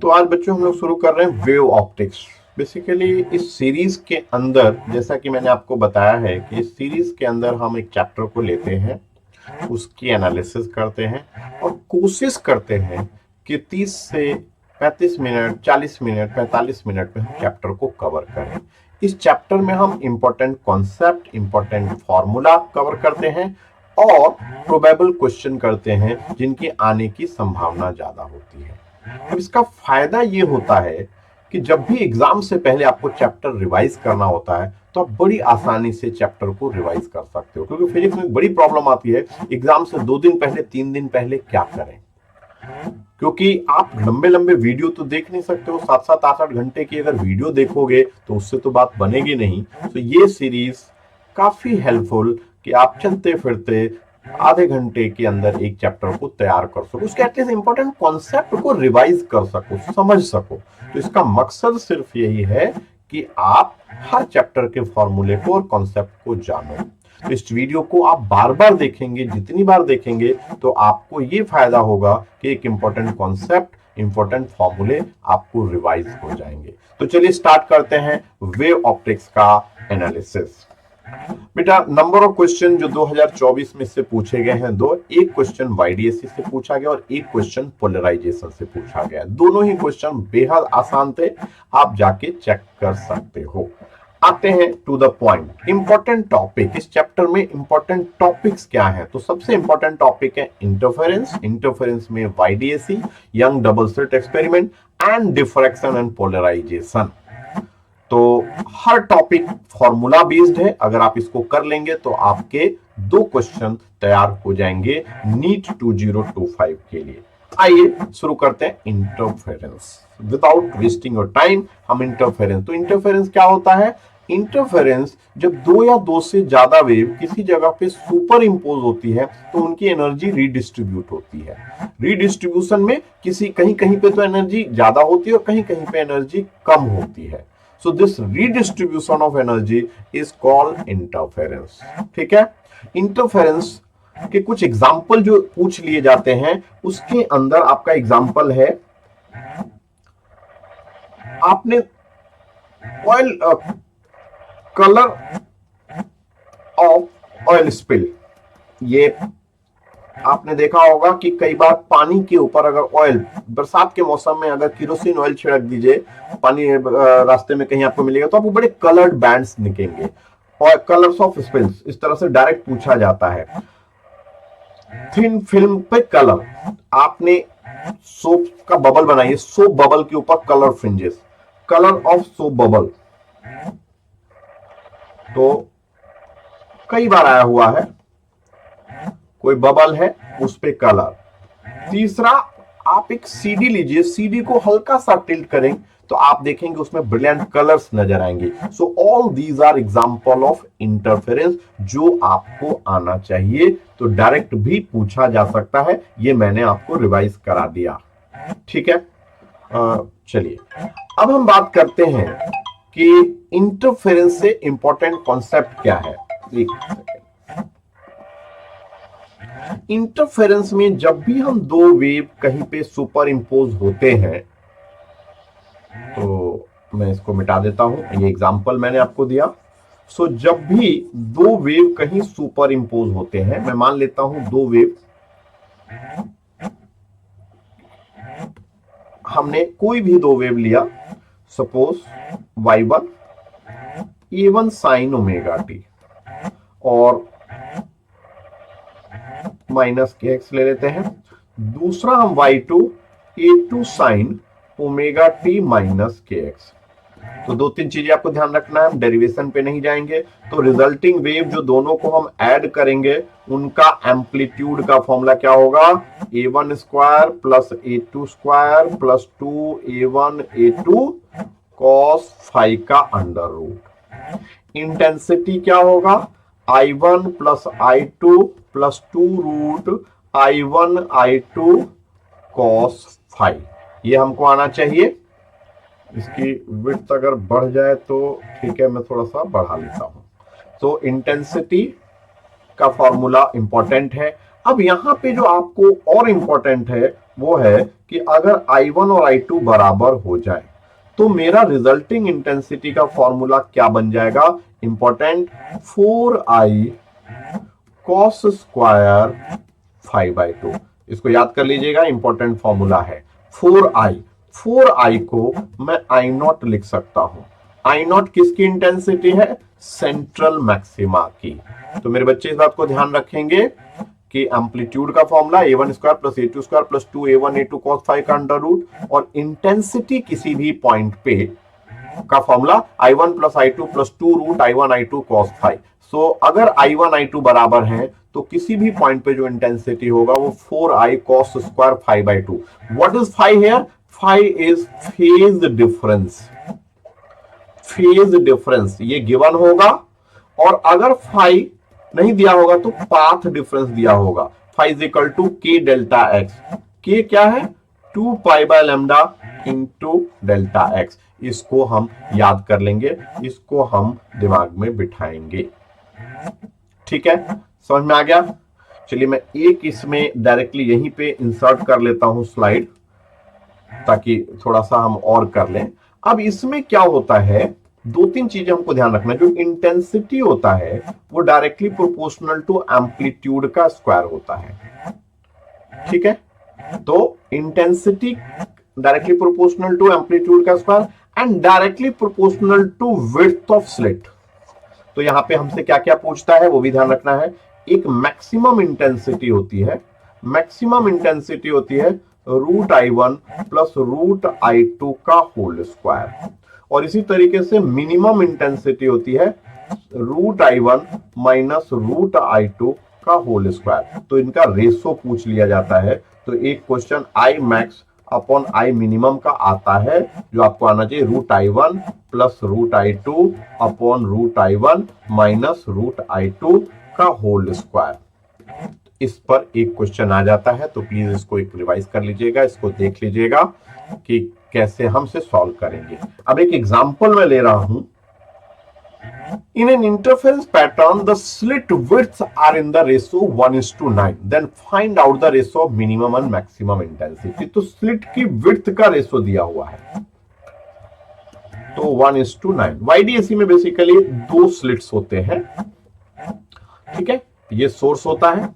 तो आज बच्चों हम लोग शुरू कर रहे हैं वेव ऑप्टिक्स। बेसिकली इस सीरीज के अंदर, जैसा कि मैंने आपको बताया है कि इस सीरीज के अंदर हम एक चैप्टर को लेते हैं, उसकी एनालिसिस करते हैं और कोशिश करते हैं कि 30 से 35 मिनट, 40 मिनट, 45 मिनट में हम चैप्टर को कवर करें। इस चैप्टर में हम important concept, important formula cover करते हैं और प्रोबेबल क्वेश्चन करते हैं जिनकी आने की संभावना ज्यादा होती है। अब इसका फायदा ये होता है कि जब भी एग्जाम से पहले आपको चैप्टर रिवाइज करना होता है तो आप बड़ी आसानी से चैप्टर को रिवाइज कर सकते हो, क्योंकि फिजिक्स में बड़ी प्रॉब्लम आती है एग्जाम से 2 दिन पहले, 3 दिन पहले क्या करें, क्योंकि आप लंबे लंबे वीडियो तो देख नहीं सकते हो। 7-7, 8-8 घंटे की अगर वीडियो देखोगे तो उससे तो बात बनेगी नहीं। तो ये सीरीज काफी हेल्पफुल कि आप चलते फिरते आधे घंटे के अंदर एक चैप्टर को तैयार कर सको, उसके एटलीस्ट इंपॉर्टेंट कॉन्सेप्ट को रिवाइज कर सको, समझ सको। तो इसका मकसद सिर्फ यही है कि आप हर चैप्टर के फॉर्मूले को और कॉन्सेप्ट को जानो। तो इस वीडियो को आप बार बार देखेंगे, जितनी बार देखेंगे तो आपको ये फायदा होगा कि एक इंपॉर्टेंट कॉन्सेप्ट, इंपॉर्टेंट फॉर्मूले आपको रिवाइज हो जाएंगे। तो चलिए स्टार्ट करते हैं वेव ऑप्टिक्स का एनालिसिस। बेटा, नंबर ऑफ क्वेश्चन जो 2024 में से पूछे गए हैं, दो, एक क्वेश्चन वाईडीएससी से पूछा गया और एक क्वेश्चन पोलराइजेशन से पूछा गया। दोनों ही क्वेश्चन बेहद आसान थे, आप जाके चेक कर सकते हो। आते हैं to the point, important topic. इस चैप्टर में इंपॉर्टेंट टॉपिक्स क्या है? तो सबसे इंपॉर्टेंट टॉपिक है इंटरफेरेंस। इंटरफेरेंस में YDSC, young double slit experiment and diffraction and polarisation. तो हर टॉपिक फॉर्मूला बेस्ड है, अगर आप इसको कर लेंगे तो आपके 2 क्वेश्चन तैयार हो जाएंगे नीट 2025 के लिए। आइए शुरू करते हैं interference. Without wasting your time हम इंटरफेरेंस, तो इंटरफेरेंस क्या होता है? इंटरफेरेंस जब 2 या 2 से ज्यादा वेव किसी जगह पे सुपर इंपोज होती है तो उनकी एनर्जी रीडिस्ट्रीब्यूट होती है। रीडिस्ट्रीब्यूशन में किसी कहीं कहीं पे तो एनर्जी ज्यादा होती है और कहीं कहीं पे एनर्जी कम होती है। So this redistribution of energy is called interference। ठीक है, इंटरफेरेंस के कुछ एग्जाम्पल जो पूछ लिए जाते हैं उसके अंदर आपका एग्जाम्पल है, आपने oil, colour of oil spill. ये आपने देखा होगा कि कई बार पानी के ऊपर अगर ऑयल, बरसात के मौसम में अगर केरोसिन ऑयल छिड़क दीजिए, पानी रास्ते में कहीं आपको मिलेगा तो आपको बड़े कलर्ड बैंड्स निकलेंगे। और कलर्स ऑफ स्पिल्स इस तरह से डायरेक्ट पूछा जाता है। थिन फिल्म पे कलर, आपने सोप का बबल बनाइए, सोप बबल के ऊपर colour fringes, colour of soap bubble. तो कई बार आया हुआ है, कोई बबल है उस पे कलर। तीसरा, आप एक सीडी लीजिए, सीडी को हल्का सा टिल्ट करें तो आप देखेंगे उसमें ब्रिलियंट कलर्स नजर आएंगे। So all these are example of interference जो आपको आना चाहिए। तो डायरेक्ट भी पूछा जा सकता है, ये मैंने आपको रिवाइज करा दिया। ठीक है, चलिए अब हम बात करते हैं कि इंटरफेरेंस से इंपॉर्टेंट कॉन्सेप्ट क्या है। इंटरफेरेंस में जब भी हम 2 वेव कहीं पे सुपर इंपोज होते हैं, तो मैं इसको मिटा देता हूं, ये एग्जांपल मैंने आपको दिया। सो जब भी 2 वेव कहीं सुपर इंपोज होते हैं, मैं मान लेता हूं 2 वेव, हमने कोई भी 2 वेव लिया, suppose y1 a1 sine omega T और माइनस के एक्स ले लेते हैं। दूसरा हम y2 a2 sine omega T minus के एक्स। तो 2-3 चीजें आपको ध्यान रखना है, हम डेरिवेशन पे नहीं जाएंगे। तो रिजल्टिंग वेव जो दोनों को हम ऐड करेंगे उनका एम्पलीट्यूड का फॉर्मूला क्या होगा? a1 square plus a2 square plus 2a1 a2 cos phi का अंडर रूट। इंटेंसिटी क्या होगा? I1 plus I2 plus 2 root I1 I2 cos phi. ये हमको आना चाहिए। इसकी विड्थ अगर बढ़ जाए तो ठीक है, मैं थोड़ा सा बढ़ा लेता हूं। तो इंटेंसिटी का फॉर्मूला इंपॉर्टेंट है। अब यहां पे जो आपको और इंपॉर्टेंट है वो है कि अगर I1 और I2 बराबर हो जाए तो मेरा रिजल्टिंग इंटेंसिटी का फॉर्मूला क्या बन जाएगा? Important, 4I cos square 5/2। इसको याद कर लीजिएगा, इंपॉर्टेंट फॉर्मूला है 4I को मैं I0 लिख सकता हूं। I0 किसकी इंटेंसिटी है? सेंट्रल मैक्सिमा की। तो मेरे बच्चे इस बात को ध्यान रखेंगे कि एम्पलीट्यूड का formula A1 square plus A2 square plus 2A1 A2 cos 5 का अंडर रूट, और इंटेंसिटी किसी भी पॉइंट पे का formula I1 plus I2 plus 2 root I1 I2 cos 5। So अगर I1 I2 बराबर है तो किसी भी पॉइंट पे जो इंटेंसिटी होगा वो 4I cos square 5/2। What is phi here? Phi is phase difference. Phase difference ये गिवन होगा, और अगर फाइ नहीं दिया होगा तो पाथ डिफरेंस दिया होगा। फाइ इज इक्वल टू के डेल्टा एक्स। के क्या है? 2 pi by lambda into delta x. इसको हम याद कर लेंगे, इसको हम दिमाग में बिठाएंगे। ठीक है, समझ में आ गया? चलिए मैं एक इसमें डायरेक्टली यहीं पे इंसर्ट कर लेता हूं स्लाइड, ताकि थोड़ा सा हम और कर लें। अब इसमें क्या होता है, दो तीन चीजें हमको ध्यान रखना। जो इंटेंसिटी होता है वो डायरेक्टली प्रोपोर्शनल टू एम्पलीट्यूड का स्क्वायर होता है। ठीक है, तो intensity directly proportional to amplitude का square and directly proportional to width of slit. तो यहां पे हमसे क्या क्या पूछता है वो भी ध्यान रखना है। एक मैक्सिमम इंटेंसिटी होती है, मैक्सिमम इंटेंसिटी होती है root I1 plus root I2 का होल स्क्वायर, और इसी तरीके से मिनिमम इंटेंसिटी होती है root I1 minus root I2 का होल स्क्वायर। तो इनका रेशो पूछ लिया जाता है। तो एक question I max upon I minimum का आता है, जो आपको आना चाहिए root I1 plus root I2 upon root I1 minus root I2 का होल स्क्वायर। इस पर एक क्वेश्चन आ जाता है, तो प्लीज इसको एक रिवाइज कर लीजिएगा, इसको देख लीजिएगा कि कैसे हम से सॉल्व करेंगे। अब एक एग्जांपल मैं ले रहा हूं। In an interference pattern, the slit widths are in the ratio 1:9. Then find out the ratio of minimum and maximum intensity. तो स्लिट की विड्थ का रेशो दिया हुआ है, तो 1:9। YDAC में बेसिकली दो स्लिट्स होते हैं। ठीक है, ये सोर्स होता है,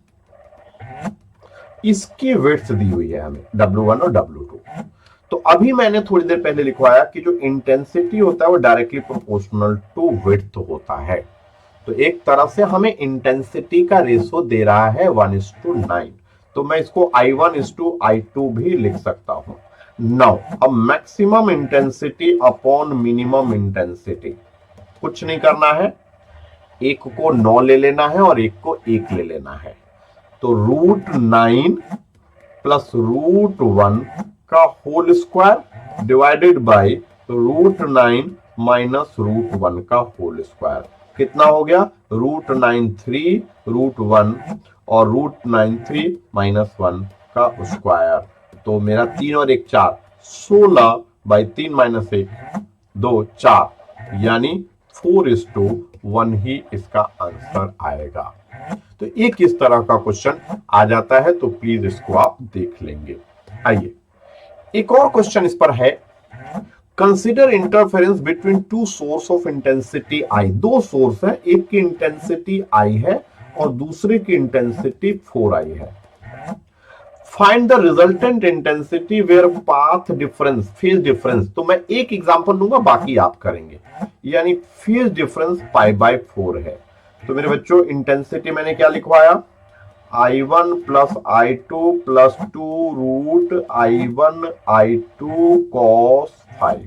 इसकी विड्थ दी हुई है हमें W1 और W2। तो अभी मैंने थोड़ी देर पहले लिखवाया कि जो इंटेंसिटी होता है वो डायरेक्टली प्रोपोर्शनल टू विड्थ होता है। तो एक तरह से हमें इंटेंसिटी का रेशो दे रहा है 1:9। तो मैं इसको I1:I2 भी लिख सकता हूं। नाउ अब maximum intensity upon minimum intensity, कुछ नहीं करना है, एक को 9 ले लेना है और एक को 1 ले लेना है। तो √9 प्लस √1 का whole square divided by √9 minus √1 का होल स्क्वायर। कितना हो गया? √9 3 √1 और √9 माइनस 1 का स्क्वायर। तो मेरा 3 और 1 4, 16 बाई 3 माइनस 1 2 4, यानी 4:1 ही इसका आंसर आएगा। तो एक इस तरह का क्वेश्चन आ जाता है, तो प्लीज इसको आप देख लेंगे। आइए एक और क्वेश्चन इस पर है। Consider interference between two source of intensity I। दो सोर्स है, एक की इंटेंसिटी I है और दूसरे की इंटेंसिटी 4I है। Find the resultant intensity where path difference, phase difference. तो मैं एक एग्जांपल दूंगा, बाकी आप करेंगे। यानी फेज डिफरेंस π/4 है। तो मेरे बच्चों इंटेंसिटी मैंने क्या लिखवाया? I1 plus I2 plus 2 root I1 I2 cos 5।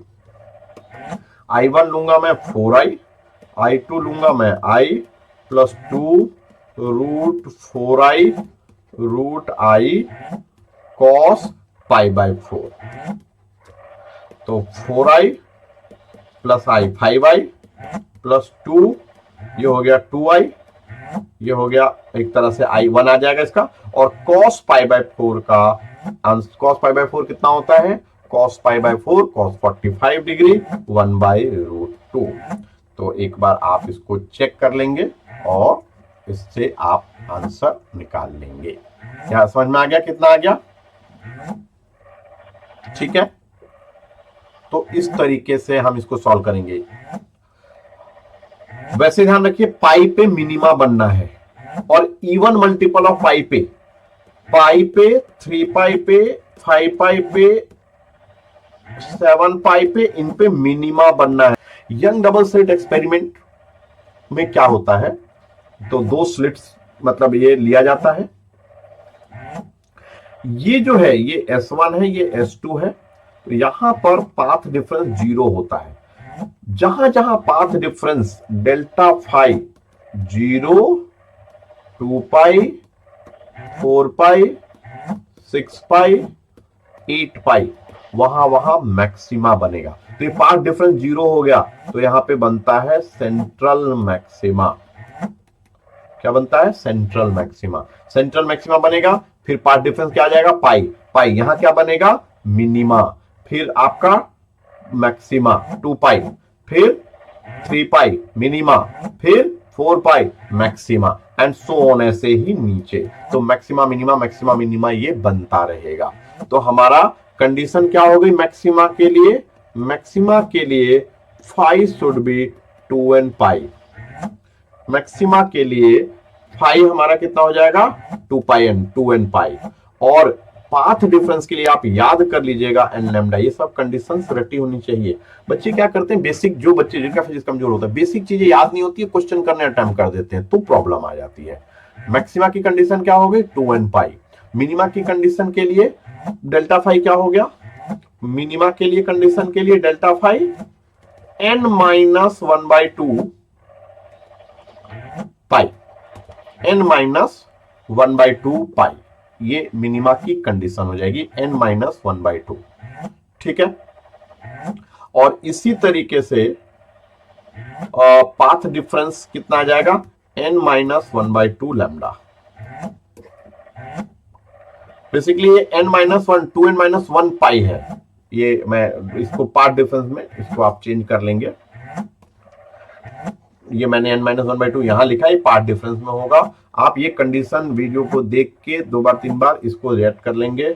I1 लूंगा मैं 4I, I2 लूंगा मैं I plus 2 root 4I root I cos π/4। तो 4I plus I 5I plus 2, ये हो गया 2I, ये हो गया एक तरह से I1 आ जाएगा इसका। और cos π/4 का cos π/4 कितना होता है? cos π/4 cos 45 degree 1/√2। तो एक बार आप इसको चेक कर लेंगे और इससे आप आंसर निकाल लेंगे। क्या समझ में आ गया? कितना आ गया? ठीक है, तो इस तरीके से हम इसको सॉल्व करेंगे। वैसे ध्यान रखिए पाई पे मिनिमा बनना है और इवन मल्टीपल ऑफ पाई पे, 3 पाई पे, 5 पाई पे, 7 पाई पे, इन पे मिनिमा बनना है। यंग डबल स्लिट एक्सपेरिमेंट में क्या होता है, तो 2 स्लिट्स मतलब ये लिया जाता है, ये जो है ये S1 है, ये S2 है, तो यहां पर पाथ डिफरेंस 0 होता है। जहां जहां पाथ डिफरेंस डेल्टा फाई 0, 2 पाई, 4 पाई, 6 पाई, 8 पाई, वहां वहां मैक्सिमा बनेगा। तो ये पाथ डिफरेंस 0 हो गया, तो यहां पे बनता है सेंट्रल मैक्सिमा। क्या बनता है? Central maxima. सेंट्रल मैक्सिमा बनेगा, फिर पाथ डिफरेंस क्या आ जाएगा? पाई। पाई यहां क्या बनेगा? मिनिमा। फिर आपका मैक्सिमा 2 पाई, फिर 3 पाई मिनिमा, फिर 4 पाई मैक्सिमा, एंड सो ऑन, ऐसे ही नीचे। तो मैक्सिमा मिनिमा ये बनता रहेगा। तो हमारा कंडीशन क्या हो गई मैक्सिमा के लिए? मैक्सिमा के लिए phi should be 2 and pi. Maxima के लिए फाई हमारा कितना हो जाएगा? 2 पाई एंड 2 एंड पाई। और पाथ डिफरेंस के लिए आप याद कर लीजिएगा एन लैम्डा। ये सब कंडीशंस रटी होनी चाहिए। बच्चे क्या करते हैं, बेसिक, जो बच्चे जिनका फिजिक्स कमजोर होता है, बेसिक चीजें याद नहीं होती है, क्वेश्चन करने अटेम्प्ट कर देते हैं, तो प्रॉब्लम आ जाती है। मैक्सिमा की कंडीशन क्या हो गई? 2 एंड पाई। मिनिमा की कंडीशन के लिए डेल्टा फाई क्या हो गया? मिनिमा के लिए कंडीशन के लिए डेल्टा फाई n-1/2 पाई, n-1/2 पाई, ये मिनिमा की कंडीशन हो जाएगी, n-1/2। ठीक है, और इसी तरीके से पाथ डिफरेंस कितना आ जाएगा? n-1/2 lambda. बेसिकली ये n-1 2 n-1 पाई है। ये मैं इसको पाथ डिफरेंस में इसको आप चेंज कर लेंगे। ये मैंने n-1/2 यहां लिखा है, पार्ट डिफरेंस में होगा। आप ये कंडीशन वीडियो को देख के 2 बार 3 बार इसको रेड कर लेंगे।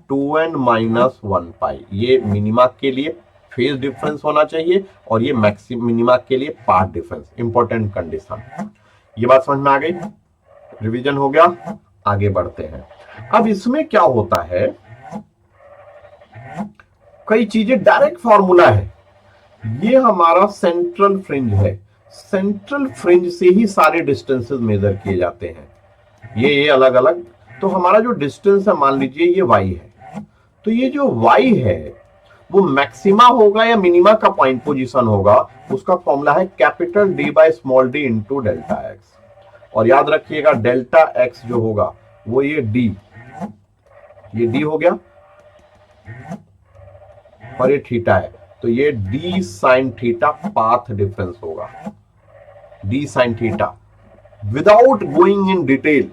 2n-1 पाई, ये मिनिमा के लिए फेज डिफरेंस होना चाहिए, और ये मिनिमा के लिए पार्ट डिफरेंस। Important condition. ये बात समझ में आ गई? रिवीजन हो गया, आगे बढ़ते हैं। अब इसमें क्या होता है, कई चीजें डायरेक्ट फॉर्मूला है। ये हमारा सेंट्रल फ्रिंज है, सेंट्रल फ्रिंज से ही सारे डिस्टेंसेस मेजर किए जाते हैं, ये अलग अलग। तो हमारा जो डिस्टेंस है, मान लीजिए ये y है, तो ये जो y है वो मैक्सिमा होगा या मिनिमा का पॉइंट पोजीशन होगा, उसका फॉर्मूला है capital D by small d into delta x। और याद रखिएगा डेल्टा x जो होगा वो ये d हो गया, और ये थीटा है, तो ये d sine theta path difference होगा, d sine theta. Without going in detail,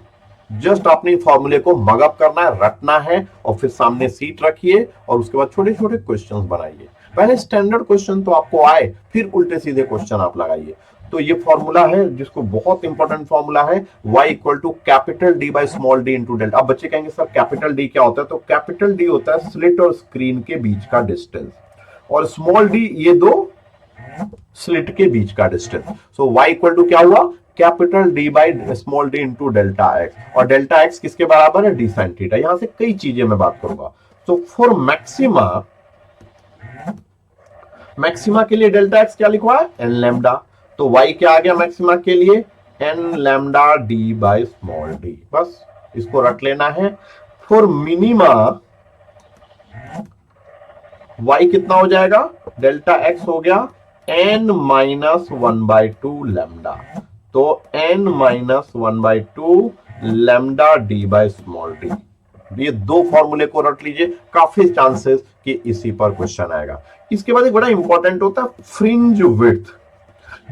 just अपने फॉर्मूले को मगअप करना है, रटना है, और फिर सामने सीट रखिए, और उसके बाद छोटे छोटे क्वेश्चंस बनाइए। पहले स्टैंडर्ड क्वेश्चन तो आपको आए, फिर उल्टे सीधे क्वेश्चन आप लगाइए। तो ये फॉर्मूला है जिसको बहुत इंपॉर्टेंट फॉर्मूला है, y equal to capital D by small d into delta. अब बच्चे कहेंगे सर कैपिटल D क्या होता है? तो कैपिटल D होता है स्लिट और स्क्रीन के बीच का डिस्टेंस, और स्मॉल d ये दो स्लिट के बीच का distance. So y equal to क्या हुआ? Capital D by small d into delta x, और डेल्टा x किसके बराबर है? d sine theta. यहां से कई चीजें मैं बात करूंगा। तो फॉर मैक्सिमा के लिए डेल्टा x क्या लिखवा है? n lambda. तो y क्या आ गया मैक्सिमा के लिए? n lambda d by small d। बस इसको रट लेना है। फॉर मिनिमा y कितना हो जाएगा? डेल्टा x हो गया n-1/2 लैम्डा। तो n-1/2 lambda d by small d। ये दो फॉर्मूले को रट लीजिए, काफी चांसेस कि इसी पर क्वेश्चन आएगा। इसके बाद एक बड़ा इंपॉर्टेंट होता है फ्रिंज विड्थ।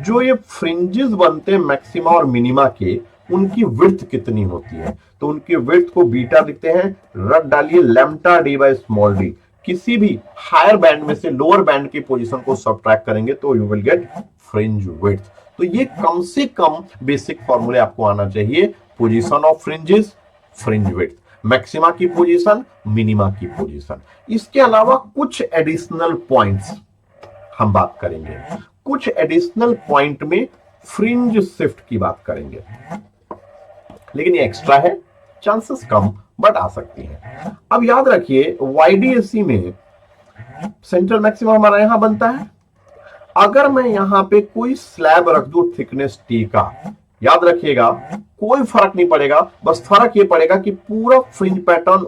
जो ये फ्रिंजेस बनते हैं मैक्सिमा और मिनिमा के, उनकी विड्थ कितनी होती है? तो उनकी विड्थ को बीटा लिखते हैं, रट डालिए lambda d by small d। किसी भी हायर बैंड में से लोअर बैंड की पोजीशन को सबट्रैक्ट करेंगे तो you will get fringe width. तो ये कम से कम बेसिक फॉर्मूले आपको आना चाहिए। Position of fringes, fringe width. Maxima की पोजीशन, मिनिमा की पोजीशन। इसके अलावा कुछ एडिशनल पॉइंट्स हम बात करेंगे, कुछ एडिशनल पॉइंट में फ्रिंज शिफ्ट की बात करेंगे, लेकिन ये एक्स्ट्रा है, चांसेस कम बट आ सकती है। अब याद रखिए वाईडीएससी में सेंट्रल मैक्सिमा हमारा यहां बनता है। अगर मैं यहां पे कोई स्लैब रख दूं थिकनेस टी का, याद रखिएगा कोई फर्क नहीं पड़ेगा, बस फर्क ये पड़ेगा कि पूरा फ्रिंज पैटर्न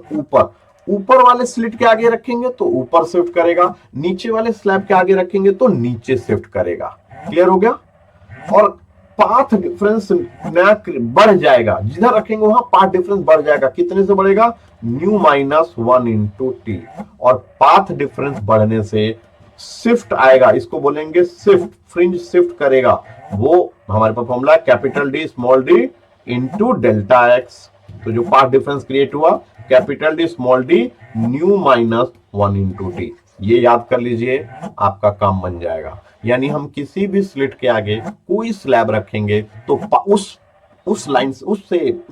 ऊपर वाले स्लिट के आगे रखेंगे तो ऊपर शिफ्ट करेगा, नीचे वाले स्लैब के आगे रखेंगे तो नीचे शिफ्ट करेगा। क्लियर हो गया? और पाथ डिफरेंस नया बढ़ जाएगा, जिधर रखेंगे वहां पाथ डिफरेंस बढ़ जाएगा। कितने से बढ़ेगा? New minus 1 into T. और पाथ डिफरेंस बढ़ने से शिफ्ट आएगा, इसको बोलेंगे शिफ्ट, फ्रिंज शिफ्ट करेगा। वो हमारे पास फॉर्मूला है capital D small D into delta x. तो जो पाथ डिफरेंस क्रिएट हुआ capital D small D new minus 1 into T, ये याद कर लीजिए, आपका काम बन जाएगा। यानी हम किसी भी स्लिट के आगे कोई स्लैब रखेंगे तो उस लाइन उस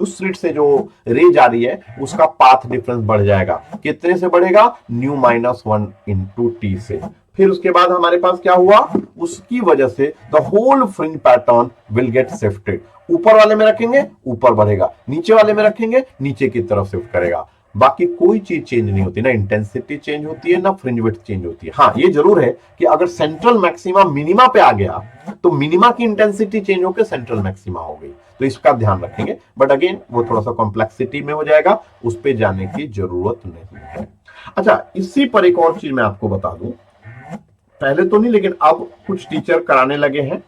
स्लिट से जो रे जा रही है उसका पाथ डिफरेंस बढ़ जाएगा। कितने से बढ़ेगा? न्यू माइनस 1 इंटू टी से। फिर उसके बाद हमारे पास क्या हुआ? उसकी वजह से the whole fringe pattern will get shifted. ऊपर वाले में रखेंगे ऊपर बढ़ेगा, नीचे वाले में रखेंगे नीचे की तरफ शिफ्ट करेगा। बाकी कोई चीज चेंज नहीं होती, ना इंटेंसिटी चेंज होती है ना फ्रिंज विड्थ चेंज होती है। हाँ ये जरूर है कि अगर सेंट्रल मैक्सिमा मिनिमा पे आ गया तो मिनिमा की इंटेंसिटी चेंज होकर सेंट्रल मैक्सिमा हो गई, तो इसका ध्यान रखेंगे। बट अगेन वो थोड़ा सा कॉम्प्लेक्सिटी में हो जाएगा, उस पर जाने की जरूरत नहीं है। अच्छा, इसी पर एक और चीज मैं आपको बता दूं, पहले तो नहीं लेकिन अब कुछ टीचर कराने लगे हैं,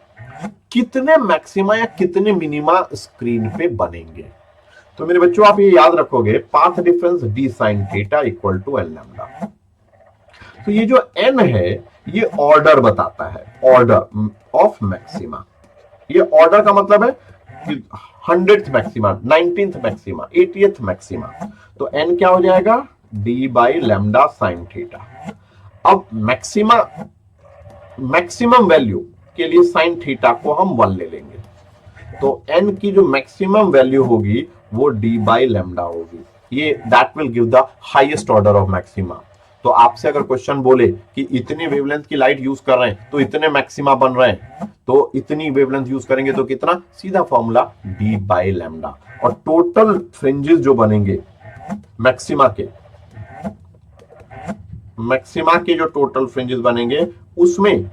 कितने मैक्सिमा या कितने मिनिमा स्क्रीन पे बनेंगे। तो मेरे बच्चों आप ये याद रखोगे, path difference D sine theta equal to L lambda. तो ये जो एन है ये ऑर्डर बताता है, ऑर्डर ऑफ मैक्सिमा। ये ऑर्डर का मतलब है कि 100th maxima, 19th maxima, 80th maxima. तो एन क्या हो जाएगा? D by lambda sine theta. अब मैक्सिमम वैल्यू के लिए साइन थीटा को हम 1 ले लेंगे, तो एन की जो मैक्सिमम वैल्यू होगी वो डी बाई लैम्डा होगी। ये that will give the highest order of maxima. तो आपसे अगर क्वेश्चन बोले कि इतने वेवलेंथ की लाइट यूज कर रहे हैं तो इतने मैक्सिमा बन रहे हैं, तो इतनी वेवलेंथ यूज करेंगे तो कितना, सीधा फॉर्मूला डी बाई लैम्डा। और टोटल फ्रिंजेस जो बनेंगे मैक्सिमा के जो टोटल फ्रिंजेस बनेंगे उसमें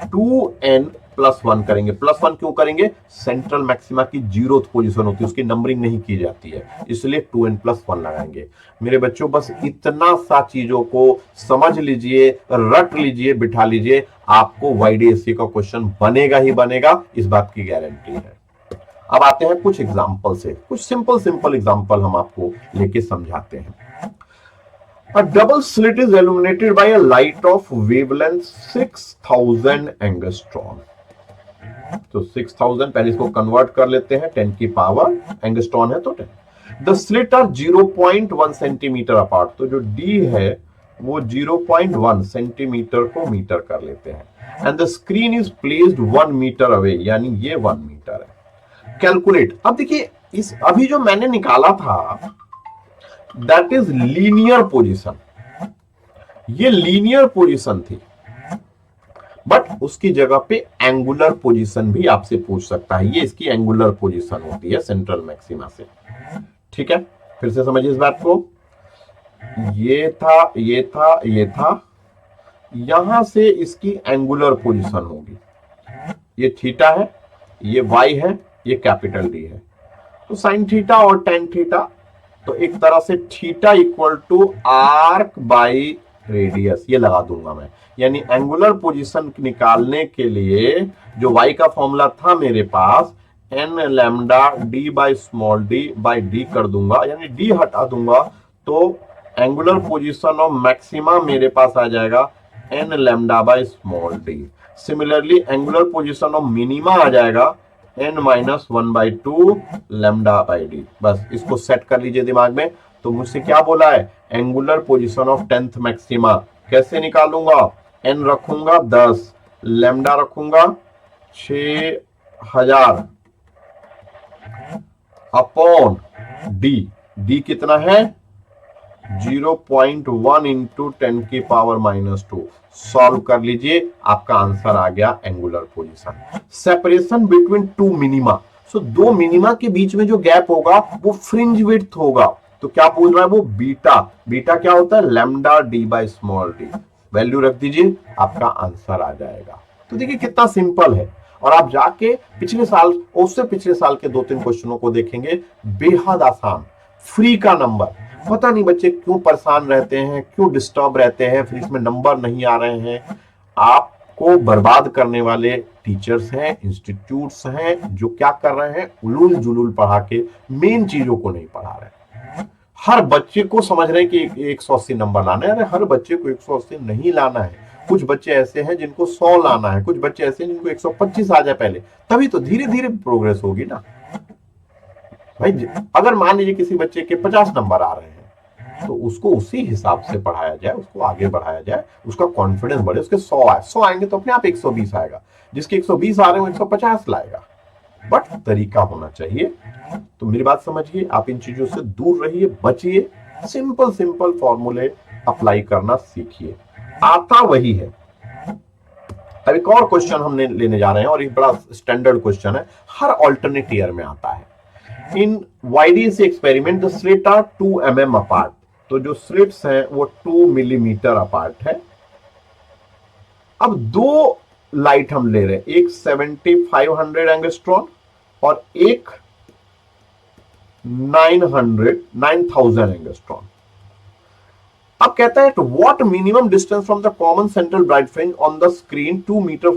2n प्लस 1 करेंगे। प्लस 1 क्यों करेंगे? सेंट्रल मैक्सिमा की 0th पोजीशन होती है, उसकी नंबरिंग नहीं की जाती है, इसलिए 2n प्लस 1 लगाएंगे। मेरे बच्चों बस इतना सा चीजों को समझ लीजिए, रट लीजिए, बिठा लीजिए, आपको वाईडीएससी का क्वेश्चन बनेगा ही बनेगा, इस बात की गारंटी है। अब आते हैं कुछ एग्जाम्पल से, कुछ सिंपल एग्जाम्पल हम आपको लेके समझाते हैं। A double slit is illuminated by a light of wavelength 6000 angstrom। तो 6000 पहले इसको कन्वर्ट कर लेते हैं, 10 की पावर, एंगस्ट्रॉन है तो 10। The slit are 0.1 centimetre apart. तो जो डी है वो 0.1 सेंटीमीटर को मीटर कर लेते हैं। And the screen is placed 1 metre away, यानी ये 1 मीटर है। कैलकुलेट। अब देखिए इस अभी जो मैंने निकाला था दैट इज लीनियर पोजीशन, ये लीनियर पोजीशन थी, बट उसकी जगह पे एंगुलर पोजीशन भी आपसे पूछ सकता है। ये इसकी एंगुलर पोजीशन होती है सेंट्रल मैक्सिमा से। ठीक है, फिर से समझिए इस बात को। ये था, ये था, ये था, यहां से इसकी एंगुलर पोजीशन होगी। ये थीटा है, ये वाई है, ये कैपिटल डी है। तो साइन थीटा और टेन थीटा, तो एक तरह से theta equal to arc by radius, ये लगा दूंगा मैं। यानी एंगुलर पोजीशन निकालने के लिए जो y का फॉर्मूला था मेरे पास, n lambda D by small d by D कर दूंगा, यानी डी हटा दूंगा, तो एंगुलर पोजीशन ऑफ मैक्सिमा मेरे पास आ जाएगा n lambda by small d. Similarly angular position of minima आ जाएगा n minus 1/2 lambda by D. बस इसको सेट कर लीजिए दिमाग में। तो मुझसे क्या बोला है? Angular position of 10th maxima कैसे निकालूंगा? n रखूंगा 10, लैम्डा रखूंगा 6000 अपॉन डी। डी कितना है? 0.1 इंटू 10⁻⁻²। सॉल्व कर लीजिए, आपका आंसर आ गया angular position. Separation between two minima, so दो मिनिमा के बीच में जो गैप होगा वो फ्रिंज विड्थ होगा। तो क्या पूछ रहा है वो? बीटा। बीटा क्या होता है? Lambda D by small D. Value रख दीजिए, आपका आंसर आ जाएगा। तो देखिए कितना सिंपल है। और आप जाके पिछले साल, उससे पिछले साल के 2-3 क्वेश्चनों को देखेंगे, बेहद आसान। फ्री का नंबर, पता नहीं बच्चे क्यों परेशान रहते हैं, क्यों डिस्टर्ब रहते हैं, फिर इसमें नंबर नहीं आ रहे हैं। आपको बर्बाद करने वाले टीचर्स हैं, इंस्टीट्यूट्स हैं, जो क्या कर रहे हैं, उलूल जुलूल पढ़ा के मेन चीजों को नहीं पढ़ा रहे। हर बच्चे को समझ रहे हैं कि 180 नंबर लाना है। अरे हर बच्चे को 180 नहीं लाना है। कुछ बच्चे ऐसे हैं जिनको 100 लाना है, कुछ बच्चे ऐसे हैं जिनको 125 आ जाए पहले, तभी तो धीरे धीरे प्रोग्रेस होगी ना भाई। अगर मान लीजिए किसी बच्चे के 50 नंबर आ रहे हैं, तो उसको उसी हिसाब से पढ़ाया जाए, उसको आगे बढ़ाया जाए, उसका कॉन्फिडेंस बढ़े। उसके 100 आए, 100 आएंगे तो अपने आप 120 आएगा। जिसके 120 आ रहे हैं 150 लाएगा। बट तरीका होना चाहिए। तो मेरी बात समझिए, आप इन चीजों से दूर रहिए, बचिए, सिंपल सिंपल फॉर्मूले अप्लाई करना सीखिए, आता वही है। अब एक और क्वेश्चन हमने लेने जा रहे हैं, और एक बड़ा स्टैंडर्ड क्वेश्चन है, हर ऑल्टरनेट ईयर में आता है। In YDC experiment the slit are 2 mm apart. तो जो स्लिट्स हैं वो 2 मिलीमीटर अपार्ट है। अब दो लाइट हम ले रहे हैं, एक 7500 एंगस्ट्रॉन और एक 9000 एंगस्ट्रॉन। अब कहता है what minimum distance from the common central bright fringe on the screen 2 metre.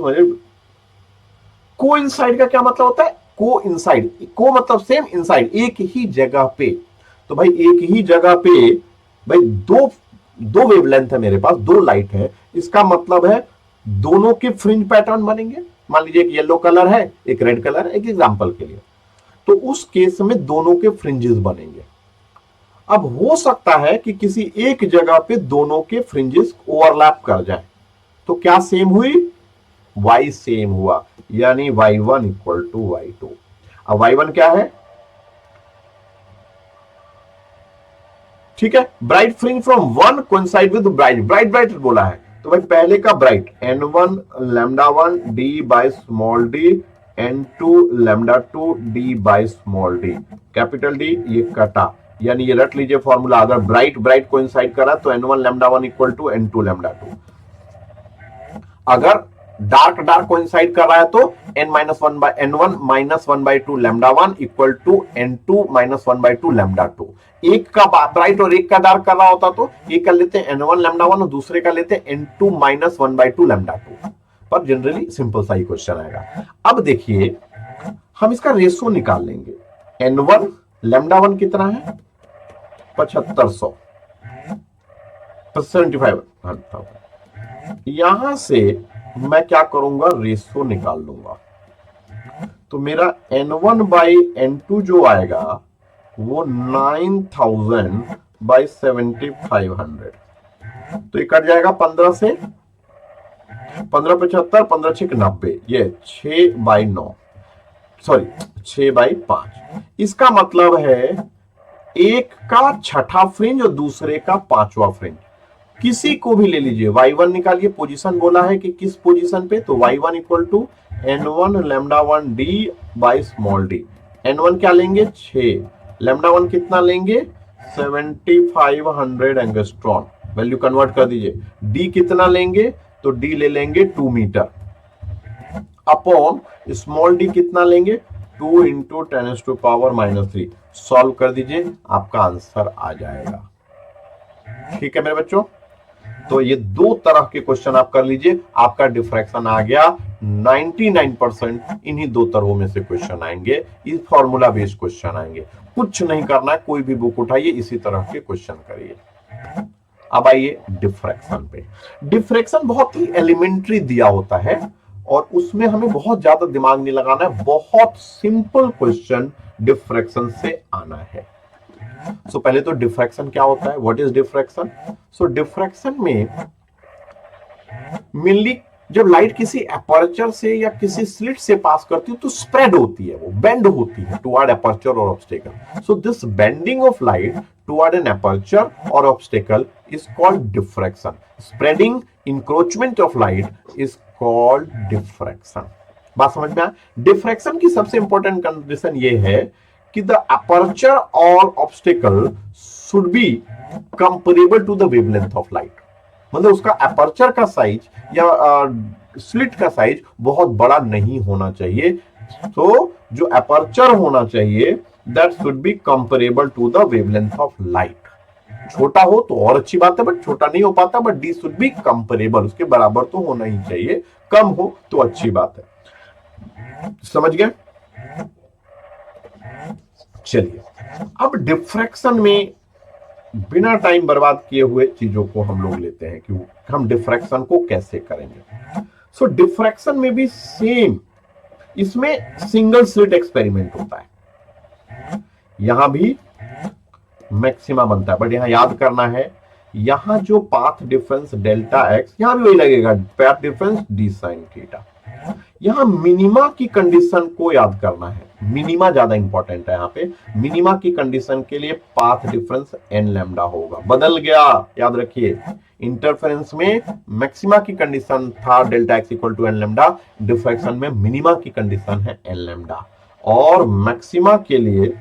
को इनसाइड का क्या मतलब होता है? को इनसाइड, को मतलब सेम, इनसाइड एक ही जगह पे। तो भाई एक ही जगह पे भाई दो वेवलेंथ है मेरे पास, दो लाइट है, इसका मतलब है दोनों के फ्रिंज पैटर्न बनेंगे। मान लीजिए एक येलो कलर है, एक रेड कलर है, एक एग्जांपल के लिए, तो उस केस में दोनों के फ्रिंजेस बनेंगे। अब हो सकता है कि किसी एक जगह पे दोनों के फ्रिंजेस ओवरलैप कर जाए, तो क्या सेम हुई? y सेम हुआ, यानी y1 इक्वल टू y2। अब y1 क्या है? ठीक है, bright fringe from one coincide with bright. Bright bright बोला है, तो भाई पहले का bright n1 λ1 d by small d, n2 λ2 d by small d। Capital D ये कटा, यानी ये रट लीजिए फॉर्मूला। अगर ब्राइट ब्राइट कोइंसाइड करा तो n1 λ1 इक्वल टू n2 λ2। अगर डार्क डार्क कोइंसाइड कर रहा है तो n-1 by n1 -1/2 λ1 equal to n2 -1/2 λ2। एक का ब्राइट और एक का डार्क कर रहा होता तो एक का लेते हैं n1 λ1 और दूसरे का लेते हैं n2 -1/2 λ2। पर जनरली सिंपल सा ही क्वेश्चन आएगा। अब देखिए हम इसका रेशो निकाल लेंगे। n1 λ1 कितना है? 7500 75,000। यहां से मैं क्या करूंगा? रेशो निकाल लूंगा। तो मेरा n1 बाई n2 जो आएगा वो 9000 बाई 7500। तो ये कट जाएगा 15 से, 15 75, 15 6 90, ये 6/9, सॉरी 6/5। इसका मतलब है एक का छठा फ्रिंज और दूसरे का पांचवा फ्रिंज। किसी को भी ले लीजिए, y1 निकालिए, पोजीशन बोला है कि किस पोजीशन पे, तो y1 equal to n1 λ1 d by small d। n1 क्या लेंगे? 6, λ1 कितना लेंगे? 7500 एंगस्ट्रॉन। वैल्यू कन्वर्ट कर दीजिए। d कितना लेंगे? तो d ले लेंगे 2 मीटर अपॉन स्मॉल d कितना लेंगे? 2 इंटू 10⁻⁻3। सॉल्व कर दीजिए, आपका आंसर आ जाएगा। ठीक है मेरे बच्चों, तो ये दो तरह के क्वेश्चन आप कर लीजिए, आपका डिफ्रैक्शन आ गया। 99% इन्हीं दो तरहों में से क्वेश्चन आएंगे, इस फॉर्मूला बेस्ड क्वेश्चन आएंगे। कुछ नहीं करना है, कोई भी बुक उठाइए, इसी तरह के क्वेश्चन करिए। अब आइए डिफ्रैक्शन पे। डिफ्रैक्शन बहुत ही एलिमेंट्री दिया होता है और उसमें हमें बहुत ज्यादा दिमाग नहीं लगाना है, बहुत सिंपल क्वेश्चन डिफ्रैक्शन से आना है। सो पहले तो डिफ्रैक्शन क्या होता है? What is diffraction? So diffraction में मेनली जब लाइट किसी एपर्चर से या किसी स्लिट से पास करती है तो स्प्रेड होती है, वो बेंड होती है टुवर्ड एपर्चर और obstacle. So this bending of light toward an aperture or obstacle is called diffraction. Spreading encroachment of light is called diffraction. बात समझ में आया? डिफ्रैक्शन की सबसे इंपॉर्टेंट कंडीशन ये है कि द अपर्चर और obstacle should be comparable to the wavelength of light. मतलब उसका अपर्चर का साइज या स्लिट का साइज बहुत बड़ा नहीं होना चाहिए. तो जो अपर्चर होना चाहिए that should be comparable to the wavelength of light. छोटा हो तो और अच्छी बात है, बट छोटा नहीं हो पाता, but D should be comparable, उसके बराबर तो होना ही चाहिए. कम हो तो अच्छी बात है. समझ गए? चलिए अब डिफ्रैक्शन में बिना टाइम बर्बाद किए हुए चीजों को हम लोग लेते हैं कि हम डिफ्रैक्शन को कैसे करेंगे. सो डिफ्रैक्शन में भी सेम, इसमें सिंगल स्लिट एक्सपेरिमेंट होता है. यहां भी मैक्सिमा बनता है, बट यहां याद करना है, यहां जो पाथ डिफरेंस डेल्टा एक्स, यहां भी वही लगेगा path difference D sine theta. यहां मिनिमा की कंडीशन को याद करना है. मिनिमा ज्यादा इंपॉर्टेंट है. यहां पे मिनिमा की कंडीशन के लिए पाथ डिफरेंस एन लैम्डा होगा. बदल गया, याद रखिए. इंटरफेरेंस में मैक्सिमा की कंडीशन था delta x equal to n lambda, diffraction में मिनिमा की कंडीशन है एन लैम्डा. और मैक्सिमा के लिए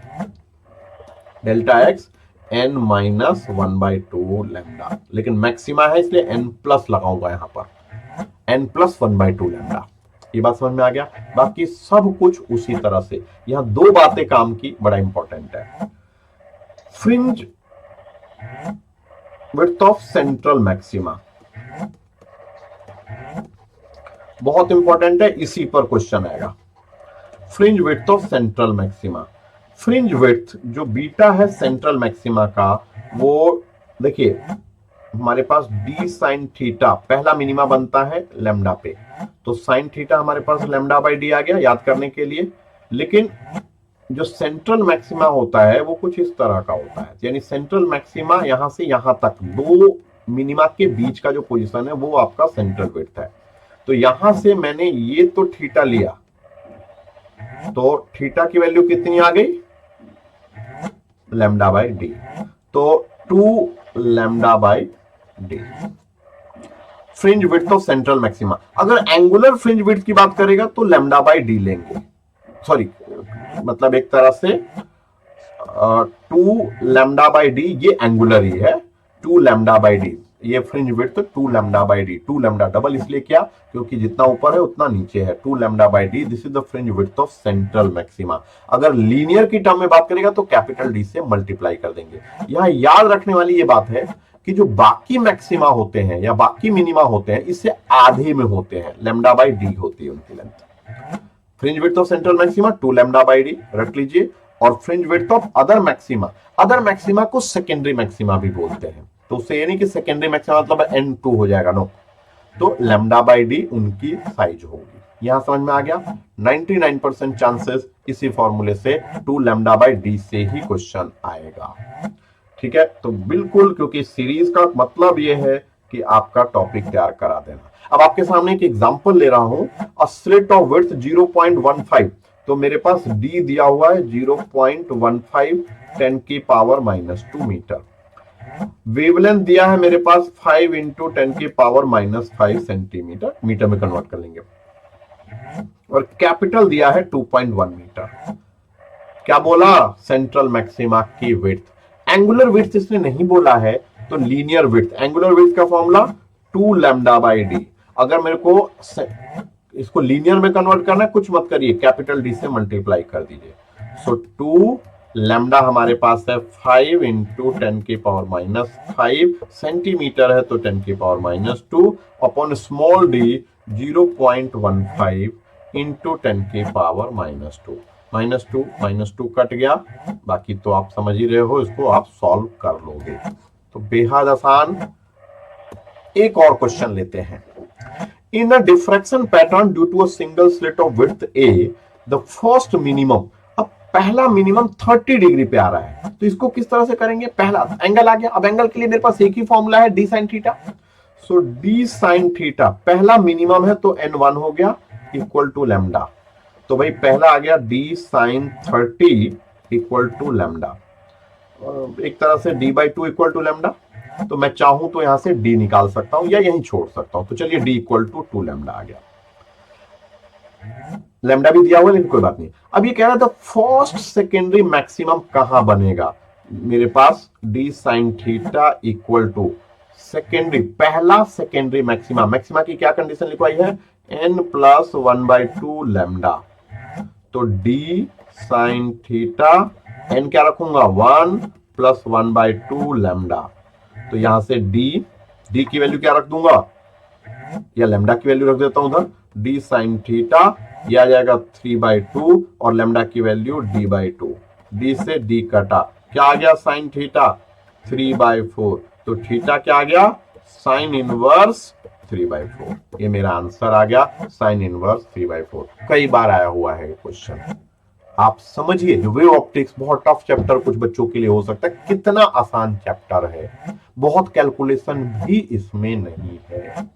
delta x n minus 1/2 lambda, लेकिन मैक्सिमा है इसलिए एन प्लस लगाऊंगा यहां पर, एन प्लस 1/2 लैम्डा. ये बात समझ में आ गया? बाकी सब कुछ उसी तरह से. यहां दो बातें काम की बड़ा इंपॉर्टेंट है. Fringe width of central maxima बहुत इंपॉर्टेंट है, इसी पर क्वेश्चन आएगा. Fringe width of central maxima. Fringe width जो बीटा है सेंट्रल मैक्सिमा का, वो देखिए हमारे पास डी साइन थीटा पहला मिनिमा बनता है लैम्डा पे, तो साइन थीटा हमारे पास लैम्डा बाई डी आ गया याद करने के लिए. लेकिन जो सेंट्रल मैक्सिमा होता है वो कुछ इस तरह का होता है, यानी सेंट्रल मैक्सिमा यहां से यहां तक दो मिनिमा के बीच का जो पोजीशन है वो आपका सेंट्रल विड्थ है. तो यहां से मैंने ये तो थीटा लिया, तो थीटा की वैल्यू कितनी आ गई? Lambda by D. तो 2 lambda by D fringe width of central maxima. अगर एंगुलर फ्रिंज विड्थ की बात करेगा तो लैम्डा बाई डी लेंगे. सॉरी, मतलब एक तरह से 2 लैम्डा बाई डी, ये एंगुलर ही है. 2 लैम्डा बाई डी, ये fringe width 2 lambda by D. 2 lambda double इसलिए किया क्योंकि जितना ऊपर है उतना नीचे है. 2 lambda by D, this is the fringe width of central maxima. अगर लीनियर की टर्म में बात करेगा तो कैपिटल डी से मल्टीप्लाई कर देंगे. यहां याद रखने वाली ये बात है कि जो बाकी मैक्सिमा होते हैं या बाकी मिनिमा होते हैं इससे आधे में होते हैं, लैम्डा बाई डी होती है उनकी length. Fringe width of central maxima 2 lambda by D रख लीजिए. और fringe width of other maxima को सेकेंडरी मैक्सिमा भी बोलते हैं. तो उससे ये नहीं कि सेकेंडरी मैक्सिमा मतलब N2 हो जाएगा, नो. तो लैम्डा बाई डी उनकी साइज होगी. यहां समझ में आ गया? 99% चांसेस इसी फॉर्मूले से 2 लैम्डा बाई डी से ही क्वेश्चन आएगा. ठीक है, तो बिल्कुल, क्योंकि सीरीज का मतलब यह है कि आपका टॉपिक तैयार करा देना. अब आपके सामने एक एग्जांपल ले रहा हूं. अ स्लिट ऑफ विड्थ 0.15, तो मेरे पास डी दिया हुआ है 0.15 10 की पावर -2 मीटर. वेवलेंथ दिया है मेरे पास 5 × 10 की पावर -5 सेंटीमीटर, मीटर में कन्वर्ट कर लेंगे. और कैपिटल दिया है 2.1 मीटर. क्या बोला? सेंट्रल मैक्सिमा की विड्थ. एंगुलर विड्थ इसने नहीं बोला है, तो लीनियर विड्थ. एंगुलर विड्थ का फॉर्मूला 2 लैम्डा बाई डी. अगर मेरे को इसको लीनियर में कन्वर्ट करना है, कुछ मत करिए, कैपिटल डी से मल्टीप्लाई कर दीजिए. सो 2 लैम्डा हमारे पास है 5 × 10 की पावर -5 सेंटीमीटर है, तो 10 की पावर -2 अपॉन स्मॉल डी 0.15 × 10 की पावर -2. -2 कट गया, बाकी तो आप समझ ही रहे हो, इसको आप सॉल्व कर लोगे. तो बेहद आसान. एक और क्वेश्चन लेते हैं. In a diffraction pattern due to a single slit of width A, the first minimum. अब पहला मिनिमम 30 डिग्री पे आ रहा है, तो इसको किस तरह से करेंगे? पहला एंगल आ गया. अब एंगल के लिए मेरे पास एक ही फॉर्मूला है, डी साइन थीटा. सो डी साइन थीटा पहला मिनिमम है, तो n1 हो गया इक्वल टू लैम्डा. तो भाई पहला आ गया D sine 30 equal to lambda. एक तरह से d/2 इक्वल टू लैम्डा, तो मैं चाहूं तो यहां से d निकाल सकता हूं या यहीं छोड़ सकता हूं। तो चलिए d इक्वल टू 2 लैम्डा आ गया, लैम्डा भी दिया हुआ लेकिन कोई बात नहीं। अब ये कह रहा था फर्स्ट सेकेंडरी मैक्सिमम कहां बनेगा, मेरे पास d sine theta equal to secondary, पहला सेकेंडरी मैक्सिमा, मैक्सिमा की क्या कंडीशन लिखवाई है, n प्लस 1/2 लैम्डा। तो d साइन थीटा, n क्या रखूंगा 1 प्लस 1/2 लैम्डा। तो यहां से d की वैल्यू क्या रख दूंगा, या लैम्डा की वैल्यू रख देता हूं उधर, d साइन थीटा, यह आ जाएगा 3/2 और लैम्डा की वैल्यू d/2, d से d कटा, क्या आ गया साइन थीटा 3/4। तो थीटा क्या आ गया, साइन इनवर्स 3/4। ये मेरा आंसर आ गया, साइन इनवर्स 3/4। कई बार आया हुआ है क्वेश्चन, आप समझिए वेव ऑप्टिक्स बहुत टफ चैप्टर कुछ बच्चों के लिए हो सकता है, कितना आसान चैप्टर है, बहुत कैलकुलेशन भी इसमें नहीं है।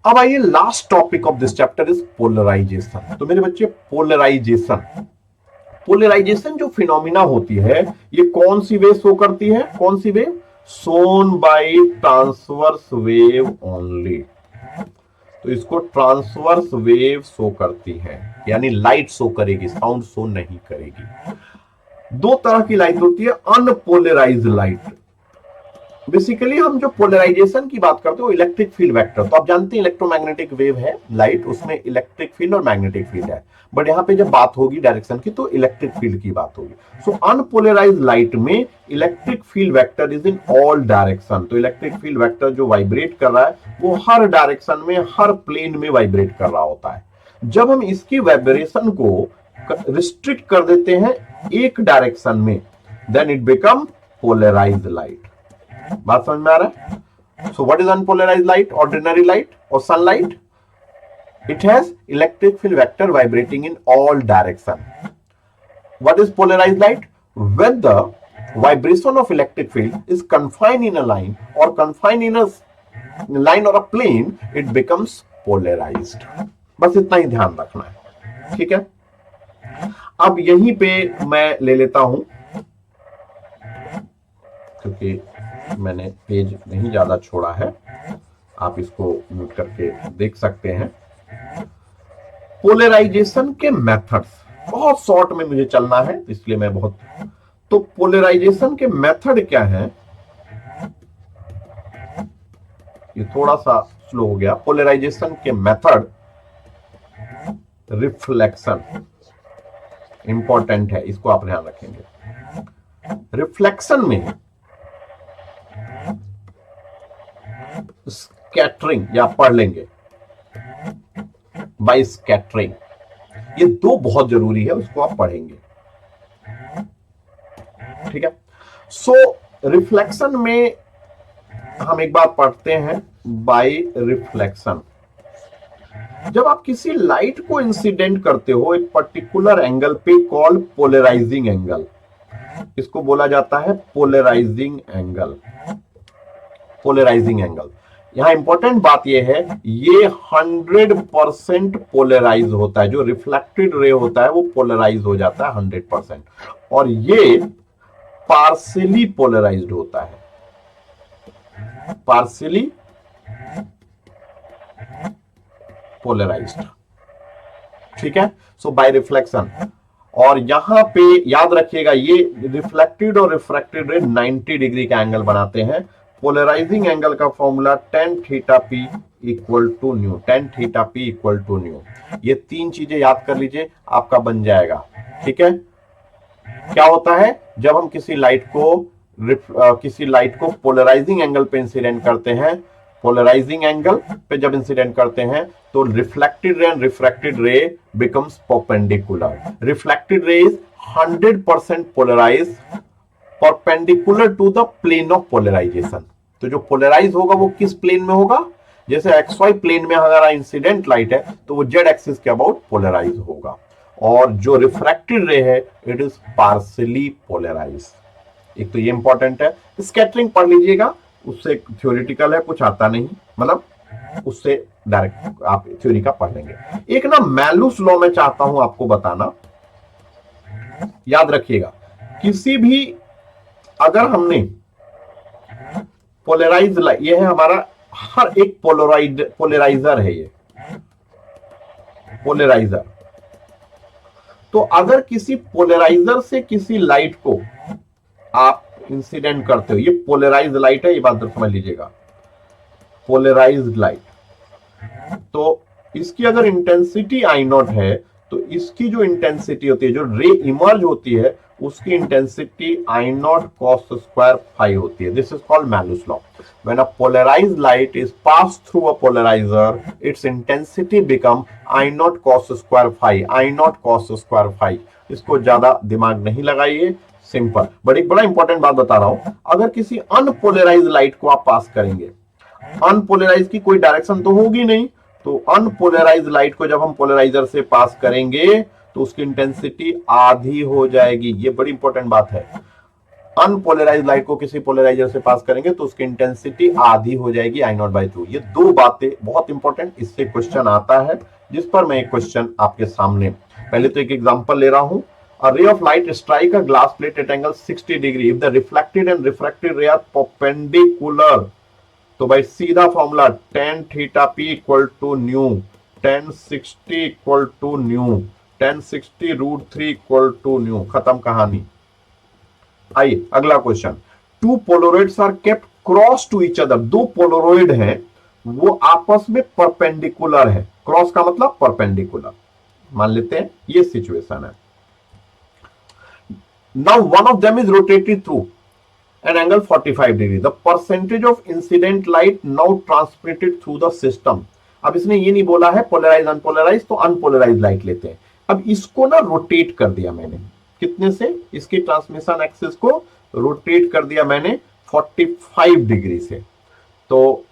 अब आइए last topic of this chapter is polarisation. तो मेरे बच्चे पोलराइजेशन, पोलराइजेशन जो फिनोमिना होती है ये कौन सी वेव शो करती है, कौन सी वेव, सोन बाय ट्रांसवर्स वेव ओनली। तो इसको ट्रांसवर्स वेव शो करती है, यानी लाइट शो करेगी, साउंड शो नहीं करेगी। दो तरह की लाइट होती है, अनपोलराइज्ड लाइट। बेसिकली हम जो पोलराइजेशन की बात करते हैं वो इलेक्ट्रिक फील्ड वेक्टर, तो आप जानते हैं इलेक्ट्रोमैग्नेटिक वेव है लाइट, उसमें इलेक्ट्रिक फील्ड और मैग्नेटिक फील्ड है, बट यहां पे जब बात होगी डायरेक्शन की तो इलेक्ट्रिक फील्ड की बात होगी। सो अनपोलराइज्ड लाइट में electric field vector is in all direction. तो इलेक्ट्रिक फील्ड वेक्टर जो वाइब्रेट कर रहा है वो हर डायरेक्शन में, हर प्लेन में वाइब्रेट कर रहा होता है। जब हम इसकी वाइब्रेशन को रिस्ट्रिक्ट कर देते हैं एक डायरेक्शन में, then it become polarized light. बात समझ में आ रहा है? So what is unpolarized light, ordinary light और sunlight, it has electric field vector vibrating in all direction. What is polarized light, when the vibration of electric field is confined in a line or confined in a line or a plane, it becomes polarized। बस इतना ही ध्यान रखना है, ठीक है। अब यहीं पे मैं ले लेता हूं, क्योंकि मैंने पेज नहीं ज्यादा छोड़ा है, आप इसको नोट करके देख सकते हैं। पोलराइजेशन के मेथड्स, बहुत शॉर्ट में मुझे चलना है इसलिए मैं बहुत, तो पोलराइजेशन के मेथड क्या है, ये थोड़ा सा स्लो हो गया। पोलराइजेशन के मेथड, रिफ्लेक्शन इंपॉर्टेंट है, इसको आप ध्यान रखेंगे। रिफ्लेक्शन में स्कैटरिंग, या पढ़ लेंगे बाय स्कैटरिंग, ये दो बहुत जरूरी है, उसको आप पढ़ेंगे, ठीक है। सो रिफ्लेक्शन में हम एक बार पढ़ते हैं बाय रिफ्लेक्शन। जब आप किसी लाइट को इंसिडेंट करते हो एक पर्टिकुलर एंगल पे, कॉल पोलराइजिंग एंगल, इसको बोला जाता है पोलराइजिंग एंगल। पोलराइजिंग एंगल, यहां इंपॉर्टेंट बात यह है, ये 100% पोलराइज होता है, जो रिफ्लेक्टेड रे होता है वो पोलराइज हो जाता है 100%, और ये पार्शियली पोलराइज्ड होता है, पार्शियली पोलराइज्ड, ठीक है। सो बाय रिफ्लेक्शन, और यहां पे याद रखिएगा ये रिफ्लेक्टेड और रिफ्रैक्टेड रे 90 डिग्री का एंगल बनाते हैं। पोलराइजिंग एंगल का formula tan theta p equal to new, tan theta p equal to nu. ये तीन चीजें याद कर लीजिए, आपका बन जाएगा, ठीक है। क्या होता है जब हम किसी लाइट को पोलराइजिंग एंगल पे इंसिडेंट करते हैं, पोलराइजिंग एंगल पे जब इंसिडेंट करते हैं तो reflected ray and refracted ray becomes perpendicular. Reflected ray is 100% polarise perpendicular to the plane of polarisation. तो जो पोलराइज होगा वो किस प्लेन में होगा, जैसे XY प्लेन में अगर इंसिडेंट लाइट है तो वो Z एक्सिस के अबाउट पोलराइज होगा, और जो रिफ्रैक्टेड रे है इट इज पार्शियली पोलराइज। एक तो ये इंपॉर्टेंट है। स्कैटरिंग पढ़ लीजिएगा, उससे थ्योरेटिकल है, कुछ आता नहीं, मतलब उससे डायरेक्ट आप थ्योरी का पढ़ लेंगे। एक ना मैलूस लॉ में चाहता हूं आपको बताना, याद रखिएगा, किसी भी, अगर हमने पोलराइज लाइट, ये है हमारा, हर एक पोलराइजर है, ये पोलराइजर। तो अगर किसी पोलराइजर से किसी लाइट को आप इंसिडेंट करते हो, ये पोलराइज लाइट है, ये बात समझ लीजिएगा, पोलराइज्ड लाइट। तो इसकी अगर इंटेंसिटी आई नॉट है, तो इसकी जो इंटेंसिटी होती है, जो रे इमर्ज होती है, उसकी intensity I naught cos square phi होती है। This is called Malus law. When a polarized light is pass through a polarizer, its intensity become I naught cos square phi, I naught cos square phi. इसको ज्यादा दिमाग नहीं लगाइए, simple. But एक बड़ा important बात बता रहा हूं, अगर किसी अनपोलराइज्ड लाइट को आप पास करेंगे, अनपोलराइज की कोई डायरेक्शन तो होगी नहीं, तो अनपोलराइज लाइट को जब हम पोलराइजर से पास करेंगे तो उसकी इंटेंसिटी आधी हो जाएगी। ये बड़ी इंपॉर्टेंट बात है। अनपोलराइज लाइट को किसी पोलराइजर से पास करेंगे तो उसकी इंटेंसिटी आधी हो जाएगी आई नॉट बाई 2। ये दो बातें बहुत इंपॉर्टेंट, इससे क्वेश्चन आता है, जिस पर मैं एक क्वेश्चन आपके सामने, पहले तो एक एग्जांपल ले रहा हूं। A ray of light strike a glass plate at angle 60 degree. If the reflected and refracted ray are perpendicular, तो भाई सीधा formula tan theta p equal to new, tan 60 equal to new, tan 60 √3 equal to mu, खत्म कहानी। आइए अगला question. Two polaroids are kept cross to each other. दो polaroid हैं, वो आपस में परपेंडिकुलर है। क्रॉस का मतलब परपेंडिकुलर, मान लेते हैं ये सिचुएशन है। Now one of them is rotated through an angle 45 degree. The percentage of incident light now transmitted through the system. अब इसने ये नहीं बोला है पोलराइज अनपोलराइज, तो अनपोलराइज लाइट लेते हैं। अब इसको ना रोटेट कर दिया मैंने, कितने से, इसकी ट्रांसमिशन एक्सिस को रोटेट कर दिया मैंने 45 डिग्री से। तो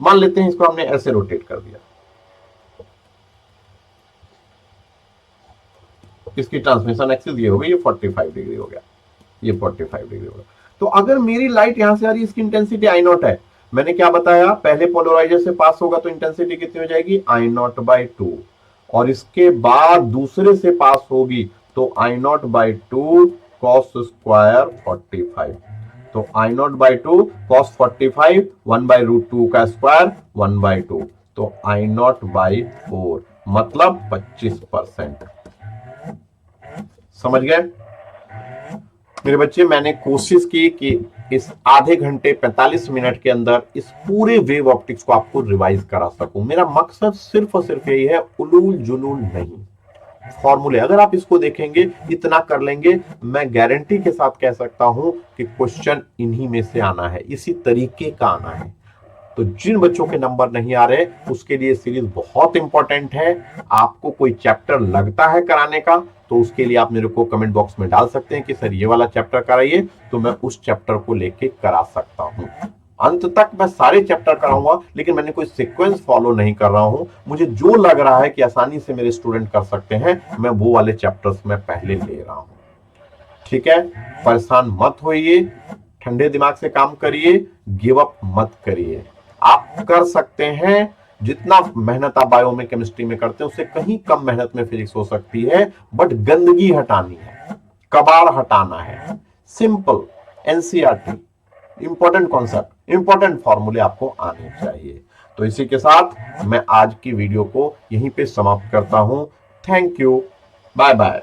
मान लेते हैं इसको हमने ऐसे रोटेट कर दिया, इसकी ट्रांसमिशन एक्सिस ये हो गई, ये 45 डिग्री हो गया, ये 45 डिग्री हो गया। तो अगर मेरी लाइट यहां से आ रही है, इसकी इंटेंसिटी आई नॉट है, मैंने क्या बताया, पहले पोलराइजर से पास होगा तो इंटेंसिटी कितनी हो जाएगी, आई नॉट बाई 2, और इसके बाद दूसरे से पास होगी तो आई नॉट बाई 2 कॉस स्क्वायर 45। तो आई नॉट बाई 2 कॉस 45, 1/√2 का स्क्वायर 1/2, तो आई नॉट बाई 4 मतलब 25%। समझ गए मेरे बच्चे? मैंने कोशिश की कि इस आधे घंटे 45 मिनट के अंदर इस पूरे वेव ऑप्टिक्स को आपको रिवाइज करा सकूं। मेरा मकसद सिर्फ और सिर्फ यही है, उलूल जुलूल नहीं। फॉर्मूले अगर आप इसको देखेंगे, इतना कर लेंगे, मैं गारंटी के साथ कह सकता हूं कि क्वेश्चन इन्हीं में से आना है, इसी तरीके का आना है। तो जिन बच्चों के नंबर नहीं आ रहे, उसके लिए सीरीज बहुत इंपॉर्टेंट है। आपको कोई चैप्टर लगता है कराने का, तो उसके लिए आप मेरे को कमेंट बॉक्स में डाल सकते हैं कि सर ये वाला चैप्टर कराइए, तो मैं उस चैप्टर को लेके करा सकता हूं। अंत तक मैं सारे चैप्टर कराऊंगा, लेकिन मैंने कोई सीक्वेंस फॉलो नहीं कर रहा हूं। मुझे जो लग रहा है कि आसानी से मेरे स्टूडेंट कर सकते हैं, मैं वो वाले चैप्टर्स में पहले ले रहा हूं। ठीक है, परेशान मत होइए, ठंडे दिमाग से काम करिए, गिव अप मत करिए। आप कर सकते हैं। जितना मेहनत आप बायो में, केमिस्ट्री में करते हैं, उससे कहीं कम मेहनत में फिजिक्स हो सकती है, बट गंदगी हटानी है, कबाड़ हटाना है। Simple NCERT, important concept, important फॉर्मूले आपको आने चाहिए। तो इसी के साथ मैं आज की वीडियो को यहीं पे समाप्त करता हूं। Thank you, bye bye.